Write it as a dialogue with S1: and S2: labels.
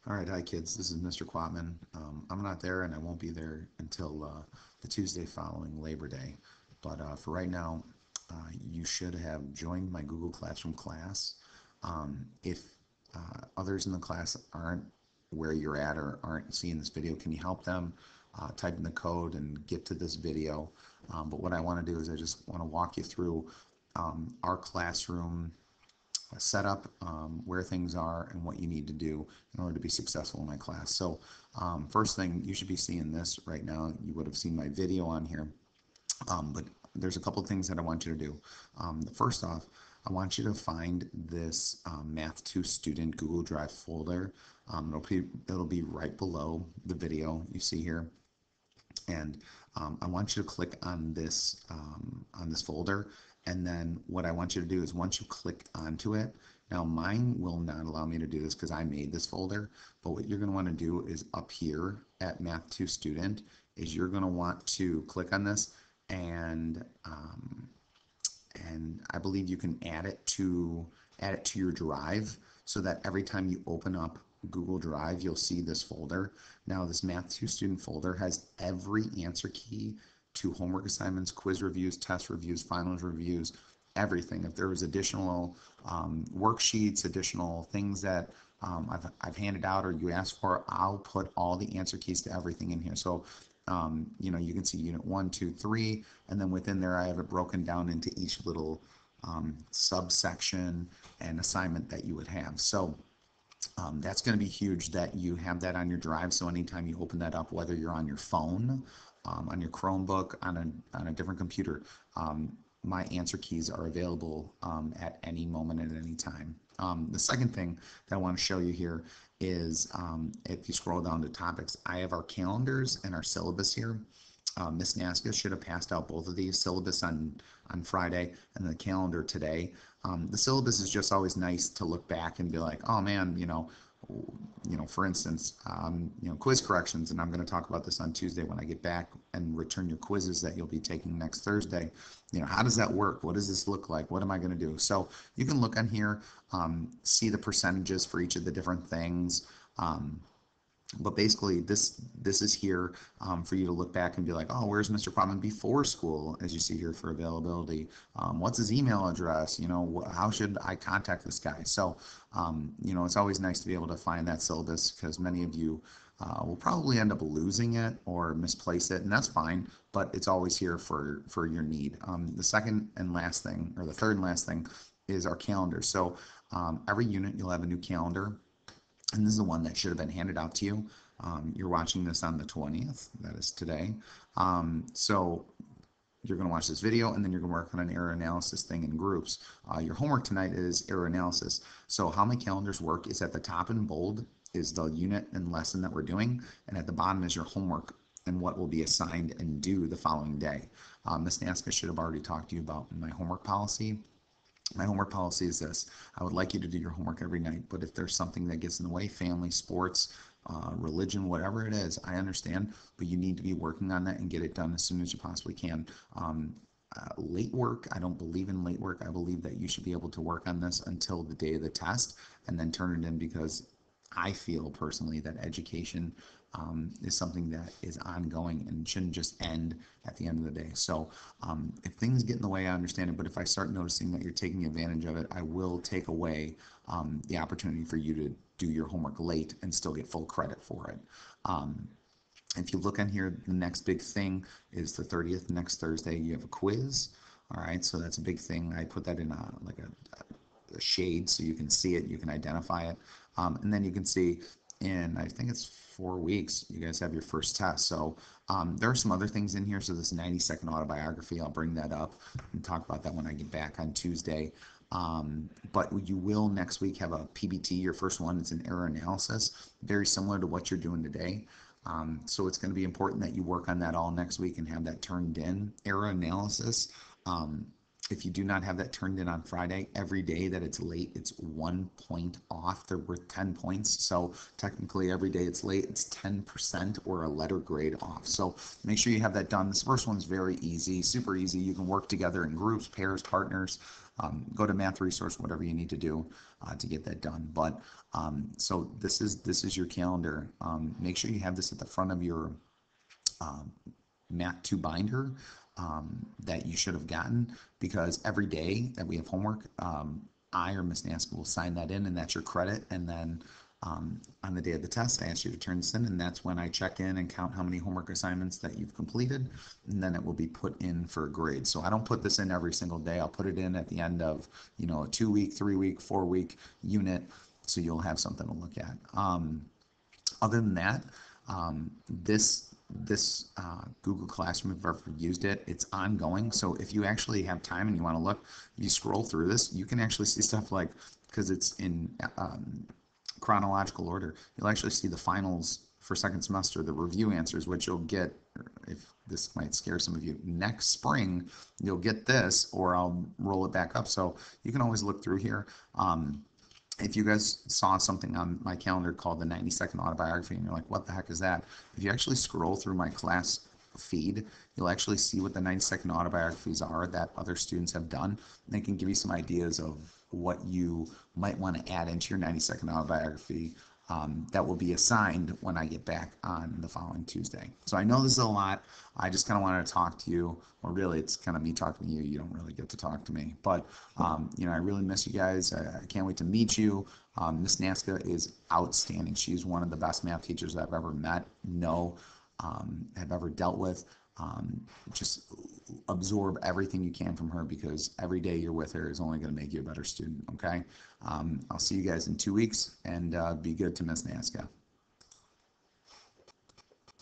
S1: All right, hi kids. This is Mr. Quatman. I'm not there, and I won't be there until the Tuesday following Labor Day. But for right now, you should have joined my Google Classroom class. If others in the class aren't where you're at or aren't seeing this video, can you help them type in the code and get to this video? But what I want to do is I just want to walk you through our classroom setup, where things are, and what you need to do in order to be successful in my class. So first thing, you should be seeing this right now. You would have seen my video on here, but there's a couple of things that I want you to do. First off, I want you to find this Math 2 student Google Drive folder. It'll be right below the video you see here, and I want you to click on this folder, and then what I want you to do is once you click onto it, now mine will not allow me to do this because I made this folder, but what you're going to want to do is up here at Math 2 Student is you're going to want to click on this, and I believe you can add it to your drive so that every time you open up Google Drive, you'll see this folder. Now, this Math 2 student folder has every answer key to homework assignments, quiz reviews, test reviews, finals reviews, everything. If there was additional worksheets, additional things that I've handed out or you asked for, I'll put all the answer keys to everything in here. So you can see unit 1, 2, 3, and then within there I have it broken down into each little subsection and assignment that you would have. So that's going to be huge that you have that on your drive. So anytime you open that up, whether you're on your phone, on your Chromebook, on a different computer, my answer keys are available at any moment at any time. The second thing that I want to show you here is if you scroll down to topics, I have our calendars and our syllabus here. Miss Naska should have passed out both of these, syllabus on Friday and the calendar today. The syllabus is just always nice to look back and be like, oh man, for instance, quiz corrections, and I'm going to talk about this on Tuesday when I get back and return your quizzes that you'll be taking next Thursday. How does that work? What does this look like? What am I going to do? So you can look on here, see the percentages for each of the different things. But basically, this is here for you to look back and be like, oh, where's Mr. Quatman before school, as you see here for availability? What's his email address? How should I contact this guy? So, it's always nice to be able to find that syllabus because many of you will probably end up losing it or misplace it, and that's fine, but it's always here for your need. The second and last thing, or the third and last thing, is our calendar. So every unit, you'll have a new calendar. And this is the one that should have been handed out to you. You're watching this on the 20th, that is today. So you're going to watch this video, and then you're going to work on an error analysis thing in groups. Your homework tonight is error analysis. So how my calendars work is at the top in bold is the unit and lesson that we're doing, and at the bottom is your homework and what will be assigned and due the following day. Ms. Naska should have already talked to you about my homework policy. My homework policy is this. I would like you to do your homework every night, but if there's something that gets in the way, family, sports, religion, whatever it is, I understand, but you need to be working on that and get it done as soon as you possibly can. Late work, I don't believe in late work. I believe that you should be able to work on this until the day of the test and then turn it in, because I feel personally that education is something that is ongoing and shouldn't just end at the end of the day. So if things get in the way, I understand it, but if I start noticing that you're taking advantage of it, I will take away the opportunity for you to do your homework late and still get full credit for it. If you look on here, the next big thing is the 30th, next Thursday, you have a quiz. All right, so that's a big thing. I put that in a shade so you can see it, you can identify it. And then you can see in, I think it's 4 weeks, you guys have your first test. So there are some other things in here. So this 90-second autobiography, I'll bring that up and talk about that when I get back on Tuesday. But you will next week have a PBT, your first one. It's an error analysis, very similar to what you're doing today. So it's going to be important that you work on that all next week and have that turned in, error analysis. if you do not have that turned in on Friday, every day that it's late, it's 1 point off. They're worth 10 points. So technically, every day it's late, it's 10% or a letter grade off. So make sure you have that done. This first one's very easy, super easy. You can work together in groups, pairs, partners. Go to Math Resource, whatever you need to do to get that done. But so this is your calendar. Make sure you have this at the front of your Math 2 binder that you should have gotten, because every day that we have homework, I or Miss Naska will sign that in, and that's your credit. And then on the day of the test, I ask you to turn this in, and that's when I check in and count how many homework assignments that you've completed, and then it will be put in for a grade. So I don't put this in every single day. I'll put it in at the end of, a 2-week, 3-week, 4-week unit, so you'll have something to look at. Other than that, this Google Classroom, if you've ever used it, it's ongoing. So if you actually have time and you want to look, you scroll through this, you can actually see stuff like, because it's in chronological order, you'll actually see the finals for second semester, the review answers, which you'll get, if this might scare some of you, next spring, you'll get this, or I'll roll it back up. So you can always look through here. If you guys saw something on my calendar called the 90-second autobiography and you're like, what the heck is that? If you actually scroll through my class feed, you'll actually see what the 90-second autobiographies are that other students have done. They can give you some ideas of what you might want to add into your 90-second autobiography that will be assigned when I get back on the following Tuesday. So I know this is a lot. I just kind of wanted to talk to you, or really it's kind of me talking to you. You don't really get to talk to me, but I really miss you guys. I can't wait to meet you. Miss Naska is outstanding. She's one of the best math teachers I've ever met, have ever dealt with. Just absorb everything you can from her, because every day you're with her is only going to make you a better student. Okay. I'll see you guys in 2 weeks, and be good to Miss Naska.